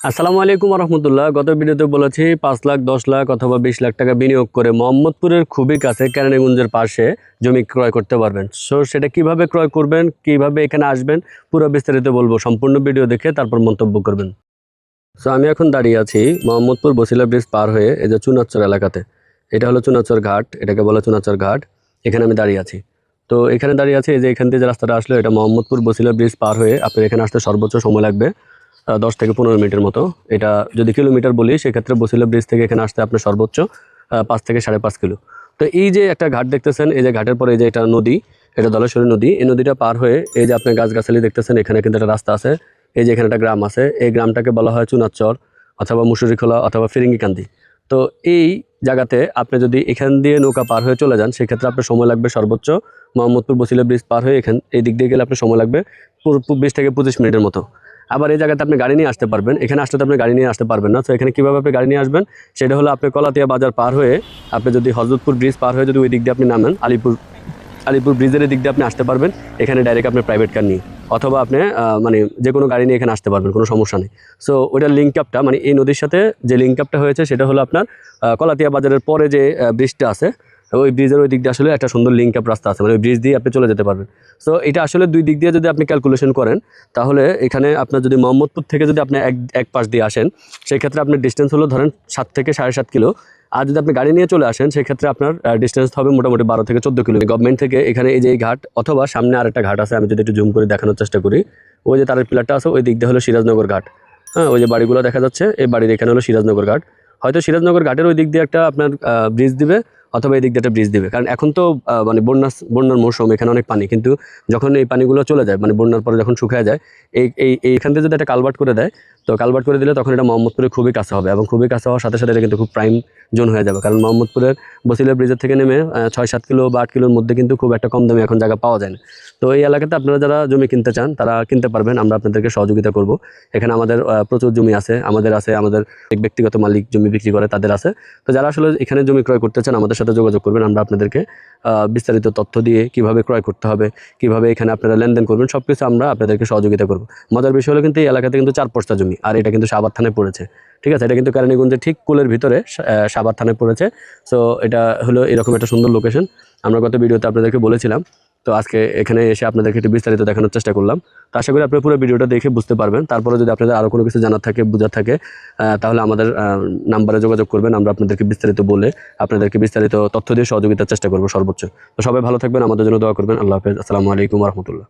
আসসালামু আলাইকুম রহমতুল্লাহ। গত ভিডিওতে বলেছি 5 লাখ 10 লাখ অথবা 20 লাখ টাকা বিনিয়োগ করে মোহাম্মদপুরের খুবই কাছে কেরানীগঞ্জের পাশে জমি ক্রয় করতে পারবেন। সো সেটা কিভাবে ক্রয় করবেন, কিভাবে এখানে আসবেন, পুরো বিস্তারিত বলবো। সম্পূর্ণ ভিডিও দেখে তারপর মন্তব্য করবেন। সো আমি এখন দাঁড়িয়ে আছি মোহাম্মদপুর বসিলা ব্রিজ পার হয়ে এই যে চুনাচ্চর এলাকাতে। এটা হলো চুনাচ্চর ঘাট, এটাকে বলে চুনাচ্চর ঘাট। এখানে আমি দাঁড়িয়ে আছি। তো এখানে দাঁড়িয়ে আছি, এই যে এখান থেকে যে রাস্তাটা আসলো এটা মোহাম্মদপুর বসিলা ব্রিজ পার হয়ে আপনার এখানে আসতে সর্বোচ্চ সময় লাগবে 10 থেকে 15 মিনিটের মতো। এটা যদি কিলোমিটার বলি সেক্ষেত্রে বসিলা ব্রিজ থেকে এখানে আসতে আপনার সর্বোচ্চ 5 থেকে 5.5 কিলো। তো এই যে একটা ঘাট দেখতেছেন, এই যে ঘাটের পরে এই যে এটা নদী, এটা ধলেশ্বরী নদী। এই নদীটা পার হয়ে এই যে আপনি গাছগাছালি দেখতেছেন, এখানে কিন্তু একটা রাস্তা আছে। এই যে এখানে একটা গ্রাম আছে, এই গ্রামটাকে বলা হয় চুনাচ্চর অথবা মুসুরিখোলা অথবা ফিরিঙ্গিকান্দি। তো এই জায়গাতে আপনি যদি এখান দিয়ে নৌকা পার হয়ে চলে যান সেক্ষেত্রে আপনার সময় লাগবে সর্বোচ্চ মোহাম্মদপুর বসিলা ব্রিজ পার হয়ে এই দিক দিয়ে গেলে আপনার সময় লাগবে 20 থেকে 25 মিনিটের মতো। আবার এই জায়গাতে আপনি গাড়ি নিয়ে আসতে পারবেন, এখানে আসলে তো আপনি গাড়ি নিয়ে আসতে পারবেন না। তো এখানে কীভাবে আপনি গাড়ি নিয়ে আসবেন সেটা হলো আপনি কলাতিয়া বাজার পার হয়ে আপনি যদি হজরতপুর ব্রিজ পার হয়ে যদি ওই দিক দিয়ে আপনি নামেন, আলিপুর ব্রিজের দিক দিয়ে আপনি আসতে পারবেন এখানে ডাইরেক্ট আপনি প্রাইভেট কার নিয়ে, অথবা আপনি মানে যে কোনো গাড়ি নিয়ে এখানে আসতে পারবেন, কোনো সমস্যা নেই। সো ওইটার লিঙ্ক আপটা মানে এই নদীর সাথে যে লিঙ্ক আপটা হয়েছে সেটা হলো আপনার কলাতিয়া বাজারের পরে যে ব্রিজটা আছে, ওই ব্রিজের ওই দিক দিয়ে আসলে একটা সুন্দর লিঙ্ক আপ রাস্তা আছে, মানে ওই ব্রিজ দিয়ে আপনি চলে যেতে পারবেন। সো এটা আসলে দুই দিক দিয়ে যদি আপনি ক্যালকুলেশন করেন তাহলে এখানে আপনার যদি মোহাম্মদপুর থেকে যদি আপনি এক পাশ দিয়ে আসেন সেক্ষেত্রে আপনার ডিস্টেন্স হলো ধরেন 7 থেকে 7.5 কিলো। আর যদি আপনি গাড়ি নিয়ে চলে আসেন সেক্ষেত্রে আপনার ডিস্টেন্স হবে মোটামুটি 12 থেকে 14 কিলো। গভর্নমেন্ট থেকে এখানে এই যে এই ঘাট অথবা সামনে আরেকটা ঘাট আছে, আমি যদি একটু জুম করে দেখানোর চেষ্টা করি, ওই যে তারের পিলারটা আছে ওই দিক দিয়ে হলো সিরাজনগর ঘাট। হ্যাঁ, ওই যে বাড়িগুলো দেখা যাচ্ছে, এই বাড়ির এখানে হলো সিরাজনগর ঘাট। হয়তো সিরাজনগর ঘাটের ওই দিক দিয়ে একটা আপনার ব্রিজ দিবে অথবা এই দিক দিয়ে একটা ব্রিজ দিবে, কারণ এখন তো মানে বন্যার মৌসুম, এখানে অনেক পানি। কিন্তু যখন এই পানিগুলো চলে যায় মানে বন্যার পরে যখন শুকিয়ে যায় এইখান থেকে যদি একটা কালভার্ট করে দেয়, তো কালভার্ট করে দিলে তখন এটা মোহাম্মদপুরের খুবই কাছে হবে, এবং খুবই কাছে হওয়ার সাথে সাথে এটা কিন্তু খুব প্রাইম জোন হয়ে যাবে। কারণ মোহাম্মদপুরের বসিলা ব্রিজের থেকে নেমে 6-7 কিলো বা 8 কিলোর মধ্যে কিন্তু খুব একটা কম দামে এখন জায়গা পাওয়া যায় না। তো এই এলাকাতে আপনারা যারা জমি কিনতে চান তারা কিনতে পারবেন, আমরা আপনাদেরকে সহযোগিতা করব। এখানে আমাদের প্রচুর জমি আছে, আমাদের ব্যক্তিগত মালিক জমি বিক্রি করে তাদের আছে। তো যারা আসলে এখানে জমি ক্রয় করতে চান আমাদের সাথে যোগাযোগ করবেন, আমরা আপনাদেরকে বিস্তারিত তথ্য দিয়ে কিভাবে ক্রয় করতে হবে, কিভাবে এখানে আপনারা লেনদেন করবেন সবকিছু আমরা আপনাদেরকে সহযোগিতা করব। মজার বিষয় হলো কিন্তু এই এলাকাতে কিন্তু 4 পর্চা জমি, আর এটা কিন্তু সাভার থানায় পড়েছে। ঠিক আছে, এটা কিন্তু কেরানীগঞ্জের ঠিক কুলের ভিতরে সাভার থানায় পড়েছে। সো এটা হলো এরকম একটা সুন্দর লোকেশন, আমরা গত ভিডিওতে আপনাদেরকে বলেছিলাম। তো আজকে এখানে এসে আপনাদেরকে একটু বিস্তারিত দেখানোর চেষ্টা করলাম। তো আশা করি আপনারা পুরো ভিডিওটা দেখে বুঝতে পারবেন। তারপরে যদি আপনাদের আরও কোনো কিছু জানার থাকে, বোঝার থাকে, তাহলে আমাদের নাম্বারে যোগাযোগ করবেন, আমরা আপনাদেরকে বিস্তারিত বলে আপনাদেরকে বিস্তারিত তথ্য দিয়ে সহযোগিতার চেষ্টা করবো সর্বোচ্চ। তো সবাই ভালো থাকবেন, আমাদের জন্য দোয়া করবেন। আল্লাহ হাফেজ, আসসালামু আলাইকুম রহমতুল্লাহ।